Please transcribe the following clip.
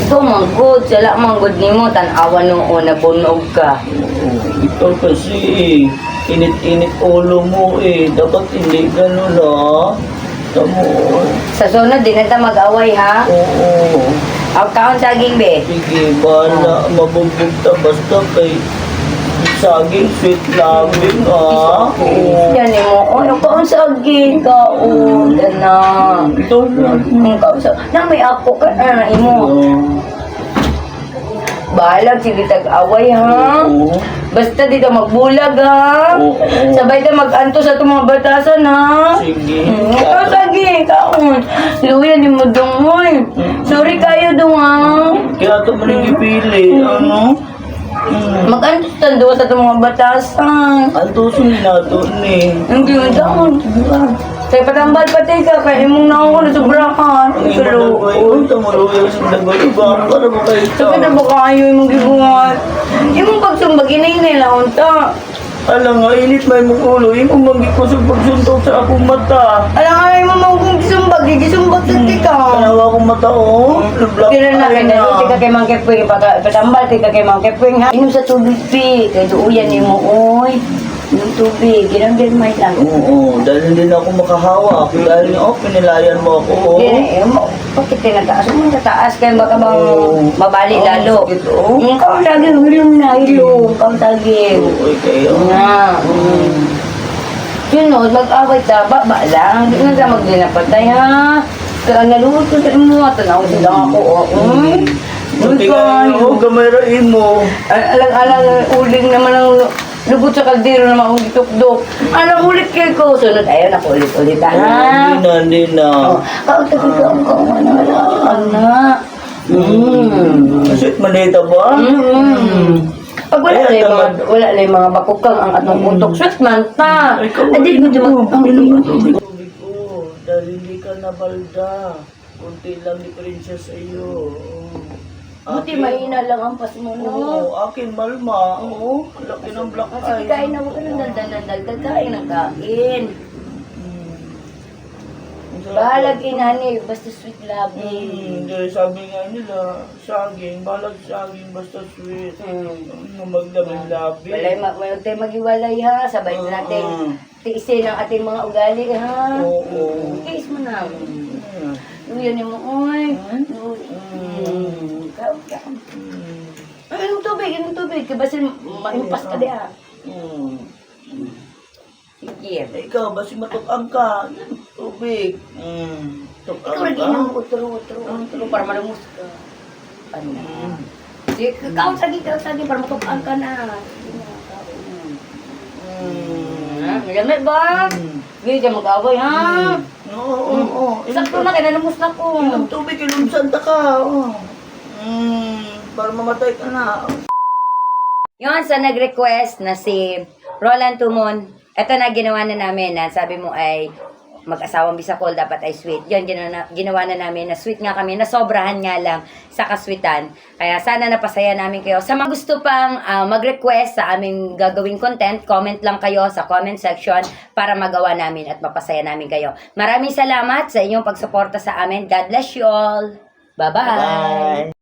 Ikaw manggod, sala manggod nimo tan-awan noon nabunog ka. Ito kasi init-init ulo mo eh. Dapat hindi gano'n ah. Tamo. Sa sunod din na ta mag-away ha. Oo. Ang kaon saging be. Sige, bahala. Mabugbog ta basta kay saging sweet loving ah. Oo. Yan mo, ano kaon saging kaon na. Ito lang. Ang kaon sa na may ako ka na imo. Balag sige tag-away ha. Oo. Basta di ka magbulag ha. Oo. Sabay ka mag-anto sa itong mga batasan ha. Sige. Ikaw sige, kaon. Luya ni mo dong moy. Sorry kayo dong ha. Kaya ito mo nang ipili. Ano? Mag-anto sa doon sa itong mga batasan. Antusin nato ni. Hindi mo daon. Kaya patambal pati ka, kaya imong naon na sobrahan. Ang Pero, iba tamaluya sa dagol iba para mo kayo sabi na ba kayo imong gibuhat? Imong pagsumbag, inay lang unta. Alam nga, init may mong ulo. Yung umanggi ko sa pagsuntok sa akong mata. Alam nga naman mo kung gisumbag sa tika. Kanawa akong mata, oh. Nablock Kira na kay na, tika kay Mang Kepwing, patambal, tika kay Mang Kepwing ha. Inom sa tubig, pi. Kaya duuyan ni mo, oy. Inom tubig, ginambil may lang. Oo, dahil hindi na ako makahawak. Dahil nga, pinilayan mo ako, oh. Eh, bakit tinataas mo? Tataas kayo baka bang Oo. mabali lalo. Sakit, oh. Ikaw lagi, hulong na, ilong. Ikaw lagi. Oo, kayo. Nga. Yun o, mag-away ta, baba lang. Hindi na sa magdinapatay ha. Kaya naluhod ko sa imo, tanaw sila ako. Buti nga, oh, gamay rain mo. Alang-alang, uling naman ang lubot sa kaldero na maong gitukdok. Alang ulit kayo ko. Sunod, ayun ako ulit-ulit ha. Hindi na. Kautagin ka ako. Anak. Kasi manita ba? Pag wala lang mga bakukang ang atong utok, sweet man ta. Adi mo di mo. Tubig ko, dahil hindi ka nabalda. Kunti lang diferensya sa iyo. Buti mahina lang ang pas mo, no? Oo, akin malma. Oo, laki ng black Sige, eye. kain na mo ka ng daldal-daldal. Kain ang kain. Balag inani, basta sweet loving. Dahil sabi nga nila, saging, balag saging, basta sweet. Magdaming labi. Wala tayo mag-iwalay ha. Sabay na natin tiisin ang ating mga ugali ha. Oo. Kiss mo na. Luya ni mo, oy. Inom tubig. Kasi maimpas ka di ha. Sige. Ikaw, basi matukang ka. Tubig. Ikaw Tukang lagi ka. nang utro para malumos ka. Ano? Sige, kaon sagi para matukaan ka na. Sige na, kaon. Magamit ba? Hindi ka mag-away ha. Oo. Sakto na, kinalumos na ko. Inom tubig, inom santa ka. Para mamatay ka na. Yun, sa nag-request na si Roland Tumon, ito na ginawa na namin na sabi mo ay mag-asawang bisakol dapat ay sweet. Yun, ginawa na namin na sweet nga kami, na sobrahan nga lang sa kasweetan. Kaya sana napasaya namin kayo. Sa mga gusto pang mag-request sa aming gagawing content, comment lang kayo sa comment section para magawa namin at mapasaya namin kayo. Maraming salamat sa inyong pagsuporta sa amin. God bless you all. Bye-bye. Bye.